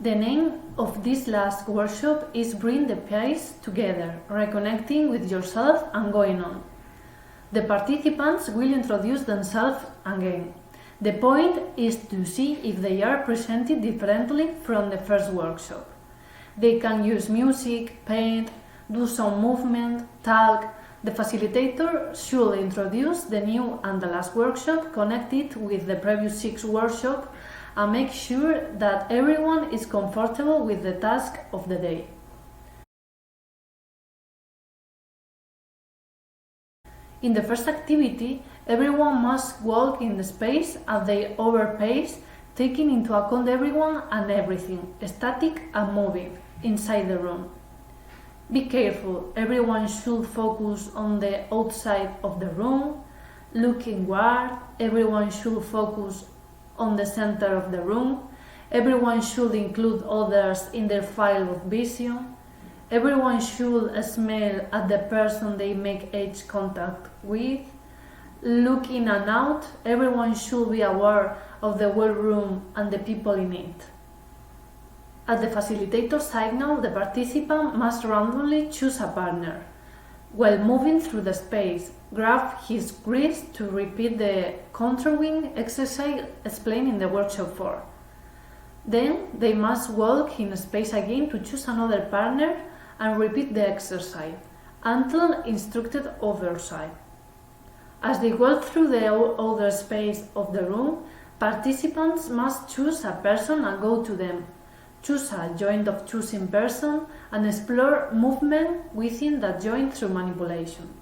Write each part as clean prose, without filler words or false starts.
The name of this last workshop is Bring the Pace Together, Reconnecting with Yourself and Going On. The participants will introduce themselves again. The point is to see if they are presented differently from the first workshop. They can use music, paint, do some movement, talk. The facilitator should introduce the new and the last workshop, connect it with the previous 6 workshops, and make sure that everyone is comfortable with the task of the day. In the first activity, everyone must walk in the space at their own pace, taking into account everyone and everything, static and moving, inside the room. Be careful, everyone should focus on the outside of the room. Look inward, everyone should focus on the center of the room. Everyone should include others in their field of vision. Everyone should smell at the person they make eye contact with. Look in and out, everyone should be aware of the whole room and the people in it. At the facilitator signal, the participant must randomly choose a partner. While moving through the space, grab his wrist to repeat the contouring exercise explained in the workshop 4. Then they must walk in space again to choose another partner and repeat the exercise until instructed oversight. As they walk through the other space of the room, participants must choose a person and go to them. Choose a joint of choosing person and explore movement within that joint through manipulation.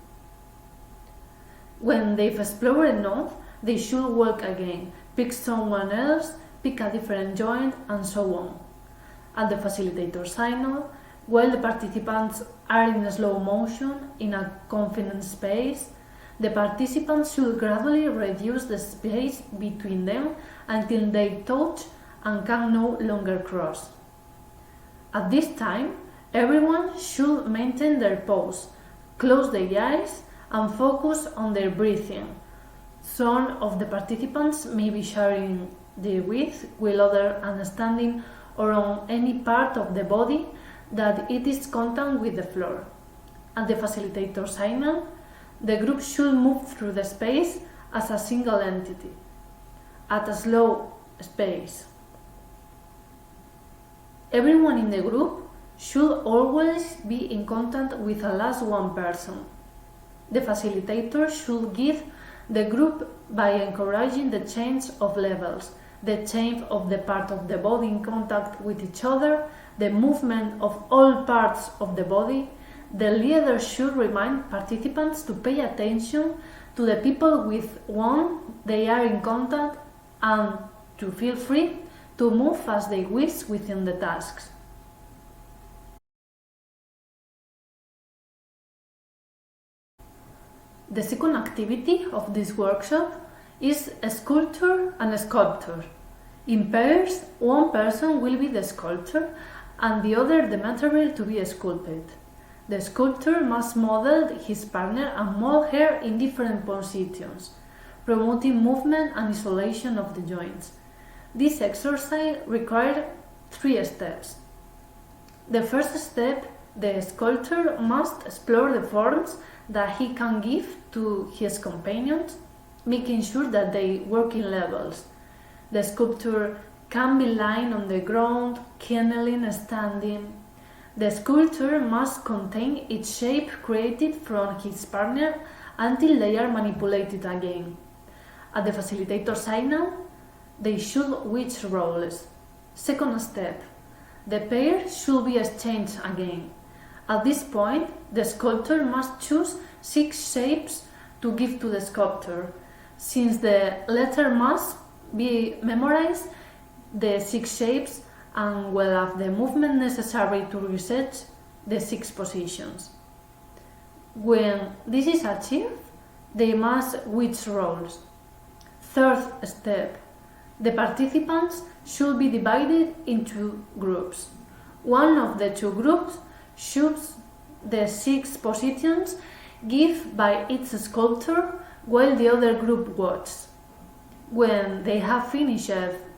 When they've explored enough, they should walk again, pick someone else, pick a different joint, and so on. At the facilitator signal, while the participants are in slow motion in a confident space, the participants should gradually reduce the space between them until they touch and can no longer cross. At this time, everyone should maintain their pose, close their eyes, and focus on their breathing. Some of the participants may be sharing their breath, while others are standing or on any part of the body that it is contact with the floor. At the facilitator signal, the group should move through the space as a single entity, at a slow pace. Everyone in the group should always be in contact with at least one person. The facilitator should guide the group by encouraging the change of levels, the change of the part of the body in contact with each other, the movement of all parts of the body. The leader should remind participants to pay attention to the people with whom they are in contact and to feel free to move as they wish within the tasks. The second activity of this workshop is a sculptor and a sculptor. In pairs, one person will be the sculptor and the other the material to be sculpted. The sculptor must model his partner and mold her in different positions, promoting movement and isolation of the joints. This exercise requires 3 steps. The first step, the sculptor must explore the forms that he can give to his companions, making sure that they work in levels. The sculptor can be lying on the ground, kneeling, standing. The sculpture must contain its shape created from his partner until they are manipulated again. At the facilitator signal, they should switch roles. Second step, the pair should be exchanged again. At this point, the sculptor must choose 6 shapes to give to the sculptor. Since the letter must be memorized, the 6 shapes and will have the movement necessary to reset the 6 positions. When this is achieved, they must switch roles. Third step, the participants should be divided into groups. One of the 2 groups chooses the 6 positions given by its sculptor while the other group watches. When they have finished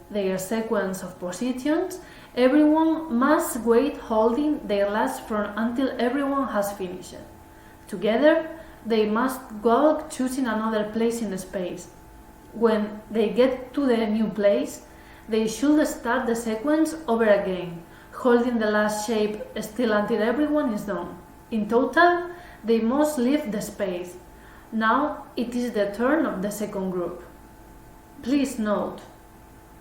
their sequence of positions, Everyone must wait holding their glass from until everyone has finished. Together, they must go choosing another place in space. When they get to the new place, they should start the sequence over again, holding the last shape still until everyone is done. In total, they must leave the space. Now it is the turn of the second group. Please note,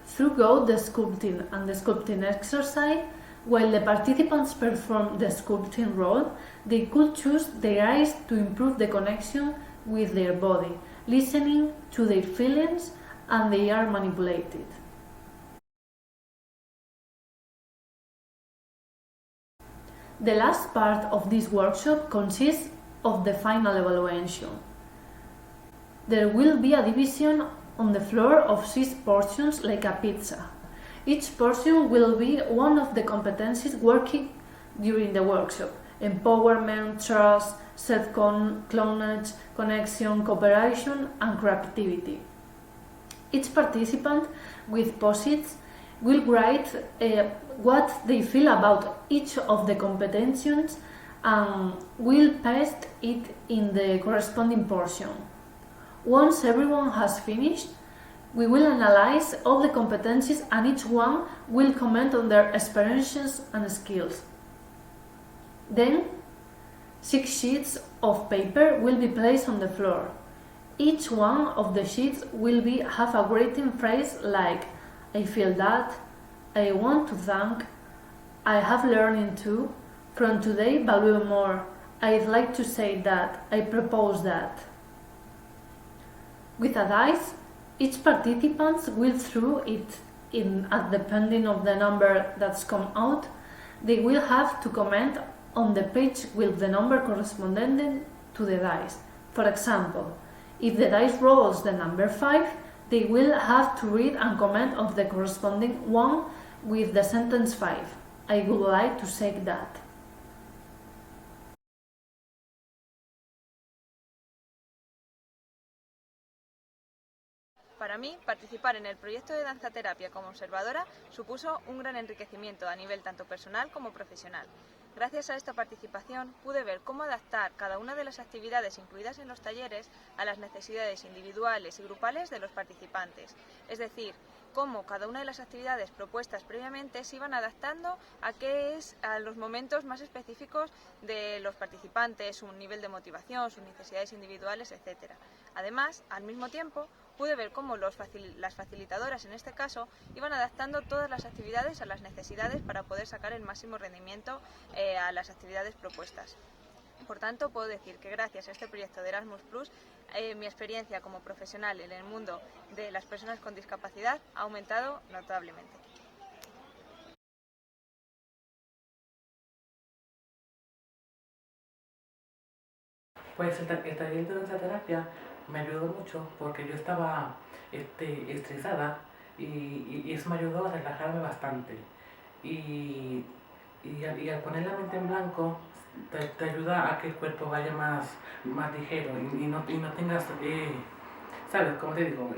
throughout the sculpting and the sculpting exercise, while the participants perform the sculpting role, they could choose their eyes to improve the connection with their body, listening to their feelings, and they are manipulated. The last part of this workshop consists of the final evaluation. There will be a division on the floor of 6 portions like a pizza. Each portion will be one of the competencies working during the workshop: empowerment, trust, self-knowledge, connection, cooperation, and creativity. Each participant with post-its will write what they feel about each of the competencies and will paste it in the corresponding portion. Once everyone has finished, we will analyze all the competencies and each one will comment on their experiences and skills. Then, 6 sheets of paper will be placed on the floor. Each one of the sheets will have a greeting phrase like "I feel that," "I want to thank," "I have learning too," "From today value more," "I'd like to say that," "I propose that." With a dice, each participant will throw it in, depending on the number that's come out. They will have to comment on the page with the number corresponding to the dice. For example, if the dice rolls the number 5, they will have to read and comment on the corresponding one with the sentence 5. "I would like to say that." Para mí, participar en el proyecto de danzaterapia como observadora supuso un gran enriquecimiento a nivel tanto personal como profesional. Gracias a esta participación pude ver cómo adaptar cada una de las actividades incluidas en los talleres a las necesidades individuales y grupales de los participantes, es decir, cómo cada una de las actividades propuestas previamente se iban adaptando a los momentos más específicos de los participantes, su nivel de motivación, sus necesidades individuales, etc. Además, al mismo tiempo, pude ver cómo las facilitadoras, en este caso, iban adaptando todas las actividades a las necesidades para poder sacar el máximo rendimiento a las actividades propuestas. Por tanto, puedo decir que gracias a este proyecto de Erasmus+, mi experiencia como profesional en el mundo de las personas con discapacidad ha aumentado notablemente. Pues el taller de danzaterapia me ayudó mucho porque yo estaba estresada y eso me ayudó a relajarme bastante. Y al poner la mente en blanco te ayuda a que el cuerpo vaya más ligero y no tengas, ¿sabes? Como te digo,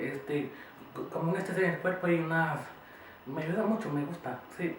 como un estrés en el cuerpo y me ayuda mucho, me gusta, sí.